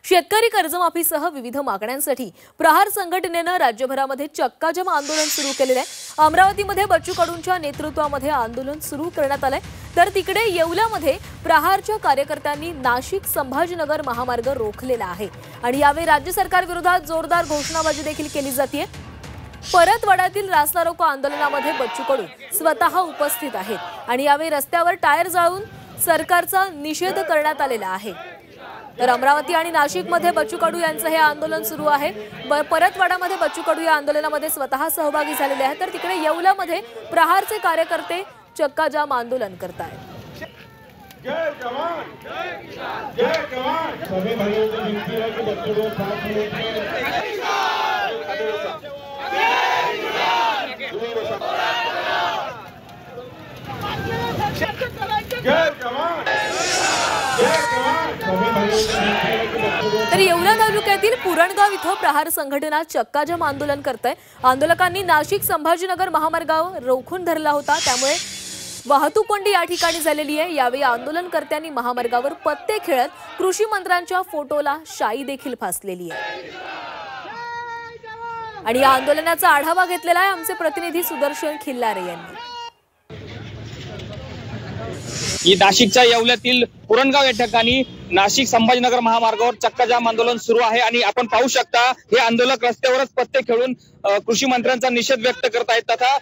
शेतकरी कर्जमाफीसह विविध मागण्यांसाठी प्रहार संघटनेने राज्यभरामध्ये चक्काजाम आंदोलन सुरू केलेले आहे। अमरावतीमध्ये बच्चू कडूंच्या नेतृत्वामध्ये आंदोलन सुरू करण्यात आले, तर तिकडे येवल्यामध्ये प्रहारच्या कार्यकर्त्यांनी नाशिक संभाजीनगर महामार्ग रोखलेला आहे आणि यावेळी राज्य सरकार विरोधात जोरदार घोषणाबाजी देखील केली जाते। परतवाड्यातील रास्ता रोको आंदोलनामध्ये बच्चू कडू स्वतः उपस्थित आहेत आणि यावेळी रस्त्यावर टायर जाळून सरकारचा निषेध करण्यात आलेला आहे। तर अमरावती आणि नाशिकमध्ये बच्चू कडू यांचं हे आंदोलन सुरू आहे। परतवाड्यामध्ये बच्चू कडू या आंदोलनामध्ये स्वतः सहभागी झालेले आहेत, तर तिकडे येवल्यामध्ये प्रहारचे कार्यकर्ते चक्काजाम आंदोलन करतायत। जय जवान जय किसान जय जवान सभी भाइयों को विनती है कि बच्चों को साथ तर येवला तालुक्यातील पुरणगाव इथं प्रहार संघटना चक्काजाम आंदोलन करते। आंदोलकांनी नाशिक संभाजीनगर महामार्गावर रोखून धरला होता, त्यामुळे वाहतूक कोंडी या ठिकाणी झालेली आहे। यावेळी आंदोलनकर्त्यांनी महामार्गावर पत्ते खेळत कृषी मंत्र्यांच्या फोटोला शाई देखील फासलेली आहे आणि या आंदोलनाचा आढावा घेतलेला आहे आमचे प्रतिनिधी सुदर्शन खिल्लारे यांनी। नाशिकच्या येवल्यातील पुरणगाव या ठिकाणी नाशिक संभाजीनगर महामार्गावर चक्काजाम आंदोलन सुरू आहे आणि आपण पाहू शकता हे आंदोलक रस्त्यावरच पत्ते खेळून कृषी मंत्र्यांचा निषेध व्यक्त करत आहेत। तथा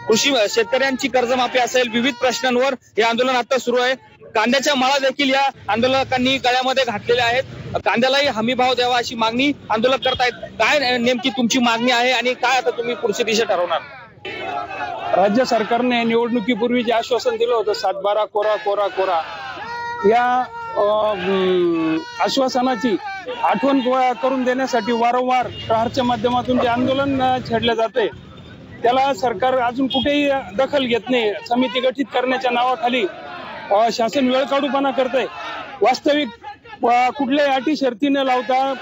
कृषी शेतकऱ्यांची कर्जमाफी असेल, विविध प्रश्नांवर हे आंदोलन आता सुरू आहे। कांद्याच्या माळा देखील या आंदोलकांनी गळ्यामध्ये घातलेल्या आहेत। कांद्यालाही हमी भाव द्यावा अशी मागणी आंदोलक करतायत। काय नेमकी तुमची मागणी आहे आणि काय आता तुम्ही पुढची दिशा ठरवणार? राज्य सरकारने निवडणुकीपूर्वी जे आश्वासन दिलं होतं 7-12 कोरा कोरा कोरा, या आश्वासनाची आठवण करून देण्यासाठी वारंवार प्रहारच्या माध्यमातून जे आंदोलन छेडले जाते त्याला सरकार अजून कुठेही दखल घेत नाही। समिती गठीत करण्याच्या नावाखाली शासन वेळकाढूपणा करते। वास्तविक कुठल्याही अटी शर्ती न लावता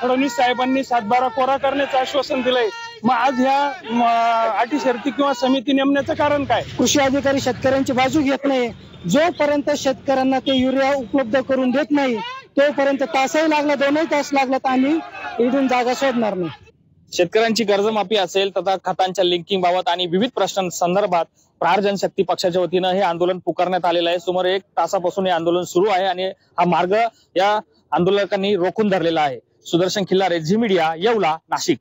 फडणवीस साहेबांनी 7-12 कोरा करण्याचं आश्वासन दिलंय। मग आज ह्या अटी शर्ती किंवा समिती नेमण्याचं कारण काय? कृषी अधिकारी शेतकऱ्यांची बाजू घेत नाही। जोपर्यंत शेतकऱ्यांना ते युरिया उपलब्ध करून देत नाही तोपर्यंत तासही लागला, 2 तास लागला, आम्ही इथून जागा सोडणार नाही। शेतकऱ्यांची कर्जमाफी असेल तथा खतांच्या लिंकिंग बाबत आणि विविध प्रश्नांसंदर्भात प्रहार जनशक्ती पक्षाच्या वतीनं हे आंदोलन पुकारण्यात आलेलं आहे। सुमारे 1 तासापासून हे आंदोलन सुरू आहे आणि हा मार्ग या आंदोलकांनी रोखून धरलेला आहे। सुदर्शन खिल्लारे, झी मीडिया, येवला, नाशिक।